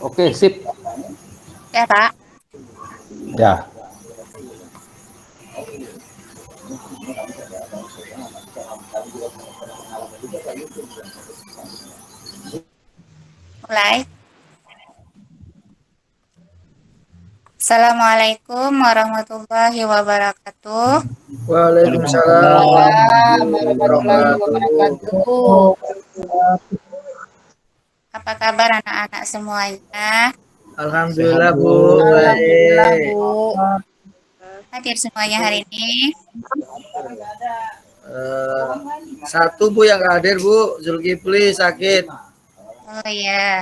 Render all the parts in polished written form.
Oke, sip. Ya, Pak. Ya. Mulai. Assalamualaikum warahmatullahi wabarakatuh. Waalaikumsalam warahmatullahi wabarakatuh. Apa kabar anak-anak semuanya? Alhamdulillah Bu. Alhamdulillah Baik. Bu. Hadir semuanya hari ini. Satu Bu yang hadir Bu, Zulkifli sakit. Oh ya.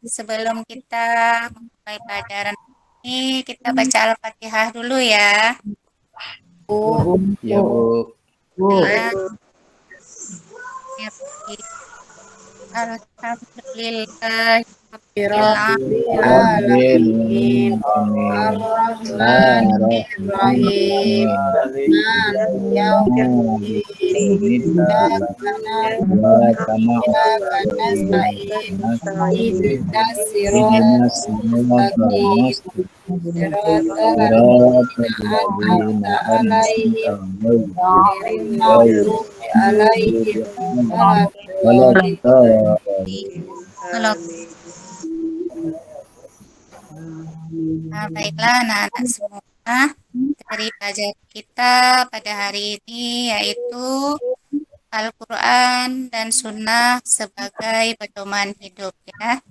Sebelum kita mulai pelajaran ini, kita baca Al-Fatihah dulu ya. Bu. Ya, Bu. Alhamdulillah. Alamin. Ar-Rahmanir-Rahim. Maliki yaumiddin. Iyyaka na'budu wa iyyaka nasta'in. Ihdinas siratal mustaqim. Siratal ladzina an'amta 'alaihim ghairil maghdubi 'alaihim waladdallin. Nah, baiklah anak-anak semua, dari pelajaran kita pada hari ini yaitu Al-Quran dan Sunnah sebagai pedoman hidup ya.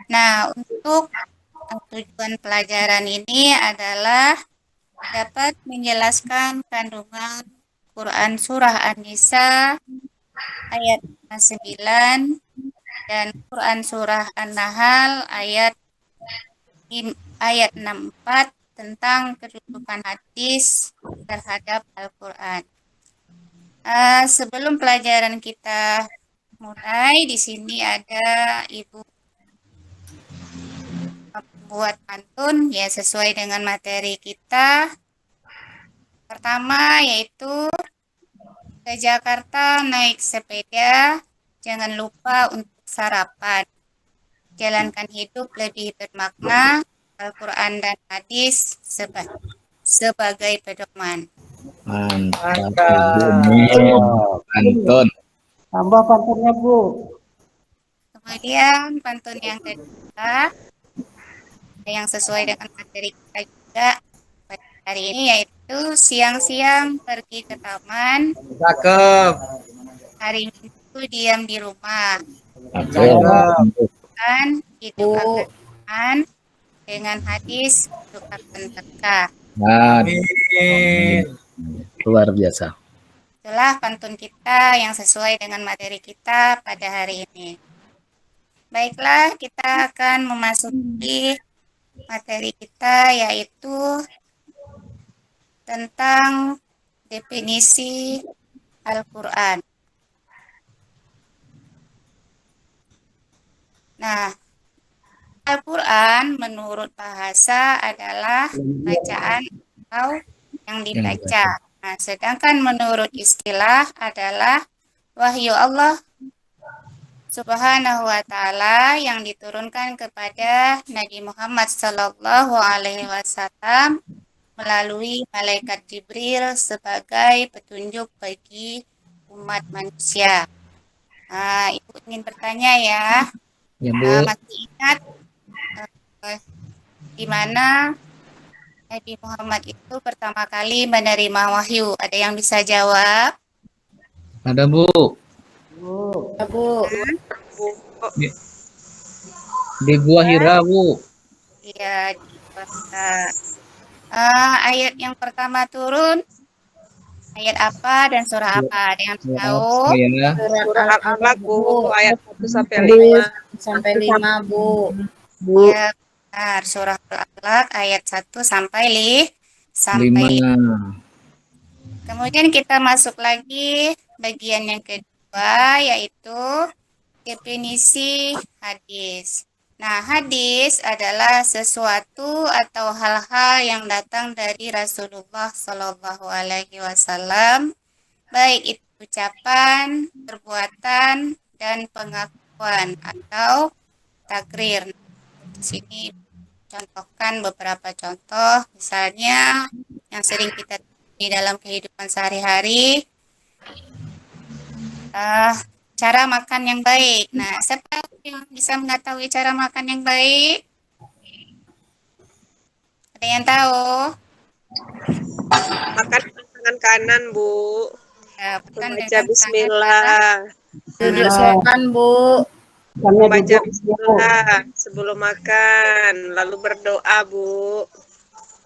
Nah, untuk tujuan pelajaran ini adalah dapat menjelaskan kandungan Quran Surah An-Nisa ayat 9 dan Quran Surah An-Nahl ayat 64 tentang kedudukan hadis terhadap Al-Quran. Sebelum pelajaran kita mulai, di sini ada Ibu membuat pantun ya sesuai dengan materi kita. Pertama yaitu ke Jakarta naik sepeda, jangan lupa untuk sarapan. Jalankan hidup lebih bermakna, Al-Quran dan hadis sebagai pedoman. Mantap. Pantun. Tambah pantunnya, Bu. Kemudian pantun yang kedua yang sesuai dengan materi kita juga pada hari ini yaitu siang-siang pergi ke taman, Cakep. hari Minggu diam di rumah. Cakep. Dan hidup akan aman, dengan hadis hidup akan berkah. Amin. Luar biasa. Itulah pantun kita yang sesuai dengan materi kita pada hari ini. Baiklah, kita akan memasuki materi kita yaitu tentang definisi Al-Quran. Nah, Al-Quran menurut bahasa adalah bacaan atau yang dibaca. Nah, sedangkan menurut istilah adalah wahyu Allah Subhanahu wa Ta'ala yang diturunkan kepada Nabi Muhammad Sallallahu Alaihi Wasallam melalui malaikat Jibril sebagai petunjuk bagi umat manusia. Nah, Ibu ingin bertanya ya, Ya, Bu. masih ingat di mana Nabi Muhammad itu pertama kali menerima wahyu? Ada yang bisa jawab? Ada, Bu. Bu. Di Gua Hira, Bu. Iya, di Gua. Ayat yang pertama turun ayat apa dan surah apa? Ada yang tahu? Ya. Surat Al-Alaq Bu, ayat 1 sampai 5 Bu. Ya, benar. Surah Al-Alaq ayat 1 sampai 5. Kemudian kita masuk lagi bagian yang kedua yaitu definisi hadis. Nah, hadis adalah sesuatu atau hal-hal yang datang dari Rasulullah Shallallahu Alaihi Wasallam, baik itu ucapan, perbuatan, dan pengakuan atau takrir. Di sini contohkan beberapa contoh, misalnya yang sering kita temui dalam kehidupan sehari-hari, cara makan yang baik. Nah, siapa yang bisa mengetahui cara makan yang baik? Ada yang tahu? Makan dengan tangan kanan, Bu. Ya, makan Membaca dengan tangan kanan. bismillah. Duduk sopan, Bu. Membaca bismillah sebelum makan, lalu berdoa, Bu.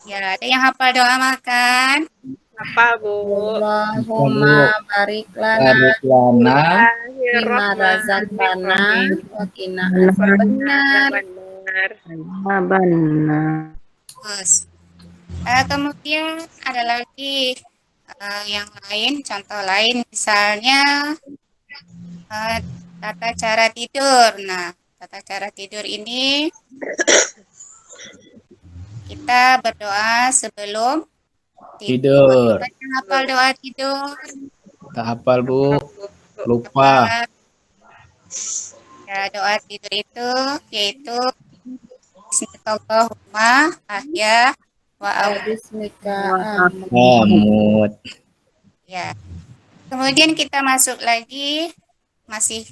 Ya, ada yang hafal doa makan? Apa, Bu? Allahumma barik lana Barik lana bima razaqtana wa qina adzabannar. Benar. Terus, kemudian ada lagi yang lain, contoh lain, misalnya tata cara tidur. Nah, tata cara tidur ini kita berdoa sebelum tidur. Kita hafal doa tidur. Tak hafal Bu, lupa. Ya, doa tidur itu yaitu Bismillahirrahmanirrahim, ahya wa Bismika Amut. ya. Kemudian kita masuk lagi, masih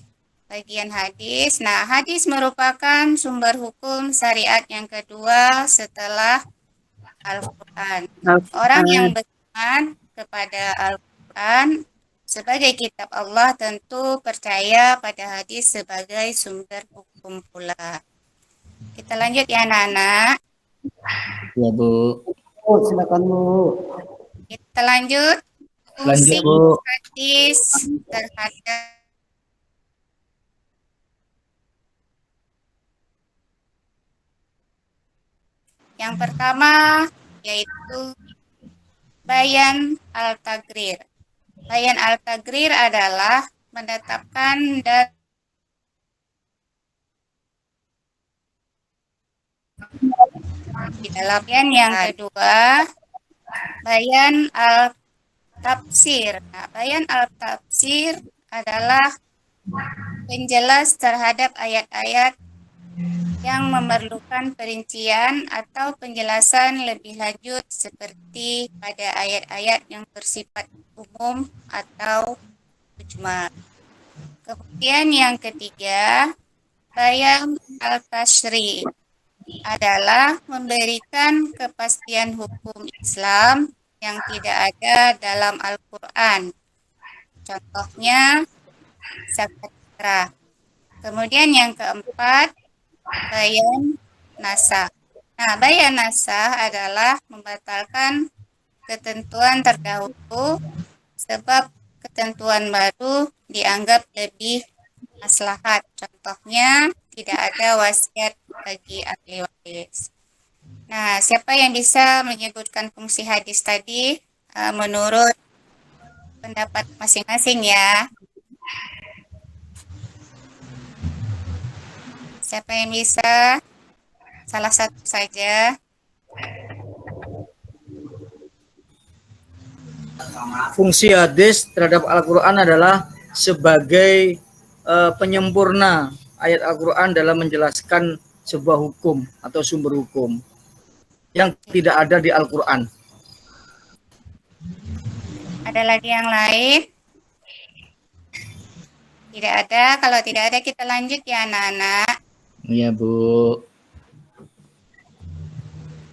bagian hadis. Nah, hadis merupakan sumber hukum syariat yang kedua setelah Al-Quran. Orang yang beriman kepada Al-Quran sebagai kitab Allah tentu percaya pada hadis sebagai sumber hukum pula. Kita lanjut ya anak-anak. Ya Bu. Silakan Bu. Kita lanjut. Fungsi Lanjut Bu. hadis terhadap yang pertama yaitu bayan al-tagrir. Bayan al-tagrir adalah menetapkan dan di dalam yang kedua bayan al-tafsir. Nah, bayan al-tafsir adalah penjelas terhadap ayat-ayat yang memerlukan perincian atau penjelasan lebih lanjut seperti pada ayat-ayat yang bersifat umum atau mujmal. Kemudian yang ketiga, bayan al-tashri adalah memberikan kepastian hukum Islam yang tidak ada dalam Al-Quran. Contohnya, zakat fitrah. Kemudian yang keempat, bayan nasakh. Nah, bayan nasakh adalah membatalkan ketentuan terdahulu sebab ketentuan baru dianggap lebih maslahat. Contohnya, tidak ada wasiat bagi ahli waris. Nah, siapa yang bisa menyebutkan fungsi hadis tadi menurut pendapat masing-masing ya? Siapa yang bisa? Salah satu saja. Fungsi hadis terhadap Al-Quran adalah sebagai penyempurna ayat Al-Quran dalam menjelaskan sebuah hukum atau sumber hukum yang tidak ada di Al-Quran. Ada lagi yang lain? Tidak ada. Kalau tidak ada, kita lanjut ya anak-anak. Iya Bu.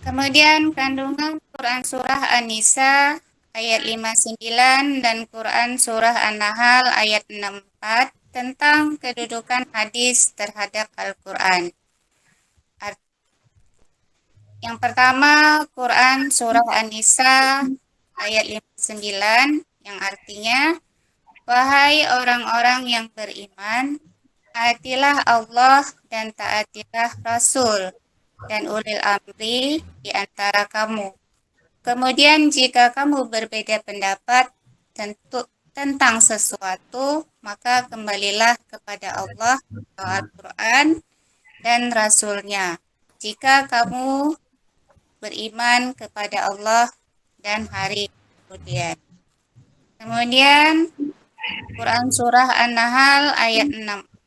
Kemudian kandungan Quran Surah An-Nisa ayat 59 dan Quran Surah An-Nahl ayat 64 tentang kedudukan hadis terhadap Al-Quran. Yang pertama, Quran Surah An-Nisa ayat 59 yang artinya, wahai orang-orang yang beriman, taatilah Allah dan taatilah Rasul dan ulil amri di antara kamu. Kemudian jika kamu berbeda pendapat tentang sesuatu, maka kembalilah kepada Allah atau Al-Quran dan Rasul-Nya. Jika kamu beriman kepada Allah dan hari kemudian. Kemudian Quran Surah An-Nahl ayat 64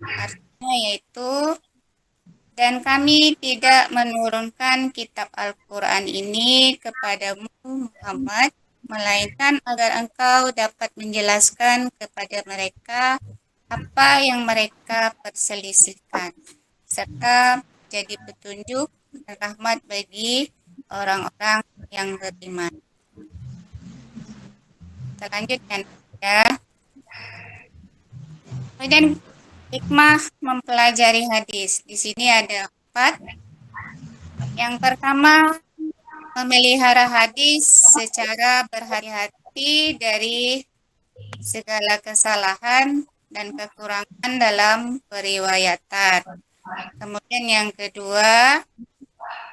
artinya yaitu dan kami tidak menurunkan kitab Al-Quran ini kepadamu Muhammad, melainkan agar engkau dapat menjelaskan kepada mereka apa yang mereka perselisihkan, serta jadi petunjuk dan rahmat bagi orang-orang yang beriman. Kita lanjutkan ya. Kemudian hikmah mempelajari hadis. Di sini ada 4. Yang pertama, memelihara hadis secara berhati-hati dari segala kesalahan dan kekurangan dalam periwayatan. Kemudian yang kedua,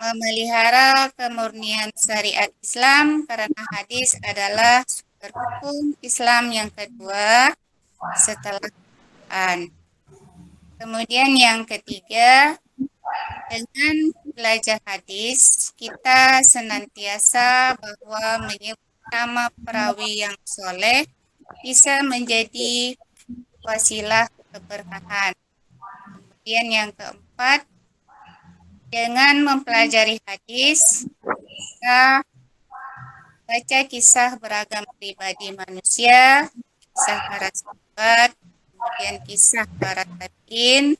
memelihara kemurnian syariat Islam karena hadis adalah sumber hukum Islam yang kedua setelah Quran. Kemudian yang ketiga, dengan belajar hadis, kita senantiasa bahwa menyebut nama perawi yang soleh bisa menjadi wasilah keberkahan. Kemudian yang keempat, dengan mempelajari hadis, kita baca kisah beragam pribadi manusia, kisah para sahabat, kemudian kisah para tabi'in,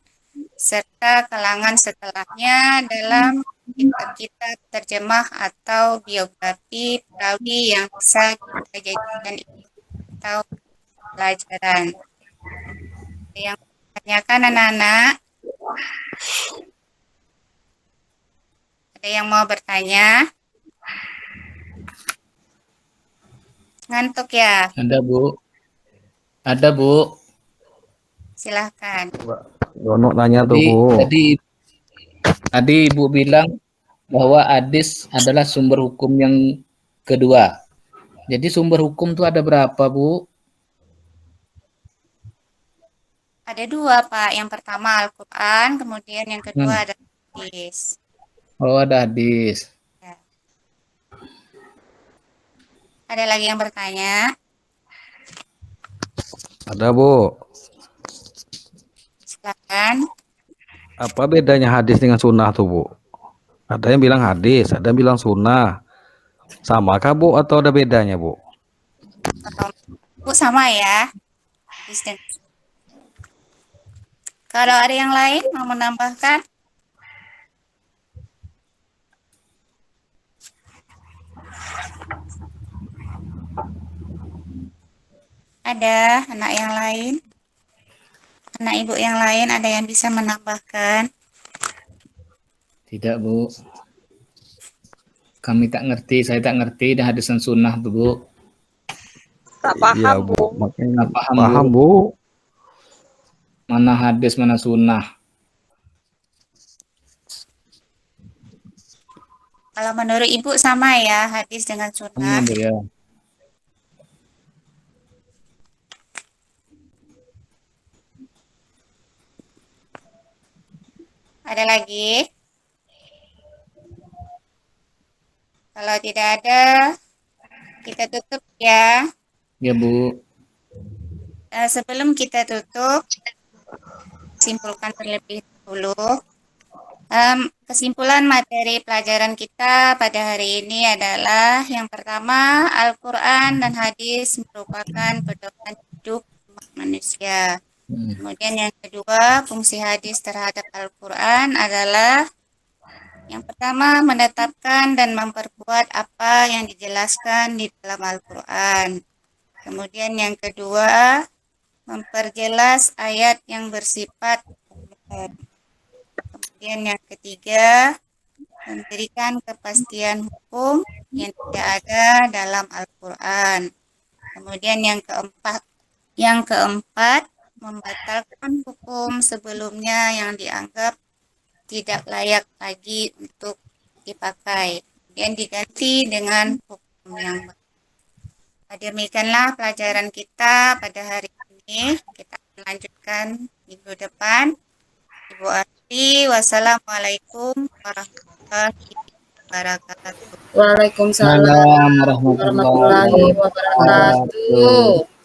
serta kalangan setelahnya dalam kitab-kitab terjemah atau biografi perawi yang bisa kita jadikan atau pelajaran. Yang tanyakan anak-anak, ada yang mau bertanya? Ngantuk ya? Ada, Bu. Ada, Bu. Silahkan. Dono nanya tuh, Tadi, Bu. tadi Ibu bilang bahwa hadis adalah sumber hukum yang kedua. Jadi sumber hukum itu ada berapa, Bu? Ada 2, Pak. Yang pertama Al-Quran, kemudian yang kedua ada hadis. Oh, ada hadis. Ada lagi yang bertanya? Ada, Bu. Silakan. Apa bedanya hadis dengan sunnah tuh, Bu? Ada yang bilang hadis, ada yang bilang sunnah. Samakah, Bu, atau ada bedanya, Bu? Bu, sama ya. Kalau ada yang lain mau menambahkan? Ada anak yang lain? Anak ibu yang lain ada yang bisa menambahkan? Tidak, Bu. Kami tak ngerti, saya tak ngerti dan hadis dan sunnah tuh, Bu. Tak Iya, paham, Bu. Bu. Makanya Tak paham, paham, Bu. Mana hadis, mana sunnah. Kalau menurut ibu sama ya, hadis dengan sunnah. Bu, ya. Ada lagi? Kalau tidak ada, kita tutup ya. Ya, Bu. Sebelum kita tutup, simpulkan terlebih dahulu. Kesimpulan materi pelajaran kita pada hari ini adalah yang pertama, Al-Quran dan hadis merupakan pedoman hidup umat manusia. Kemudian yang kedua, fungsi hadis terhadap Al-Quran adalah yang pertama, menetapkan dan memperkuat apa yang dijelaskan di dalam Al-Quran. Kemudian yang kedua, memperjelas ayat yang bersifat umum. Kemudian yang ketiga, memberikan kepastian hukum yang tidak ada dalam Al-Quran. Kemudian yang keempat, membatalkan hukum sebelumnya yang dianggap tidak layak lagi untuk dipakai. Kemudian diganti dengan hukum yang baru. Demikianlah pelajaran kita pada hari ini. Kita akan lanjutkan minggu depan. Ibu Arti, wassalamualaikum warahmatullahi wabarakatuh. Waalaikumsalam Waalaikumsalam warahmatullahi warahmatullahi wabarakatuh.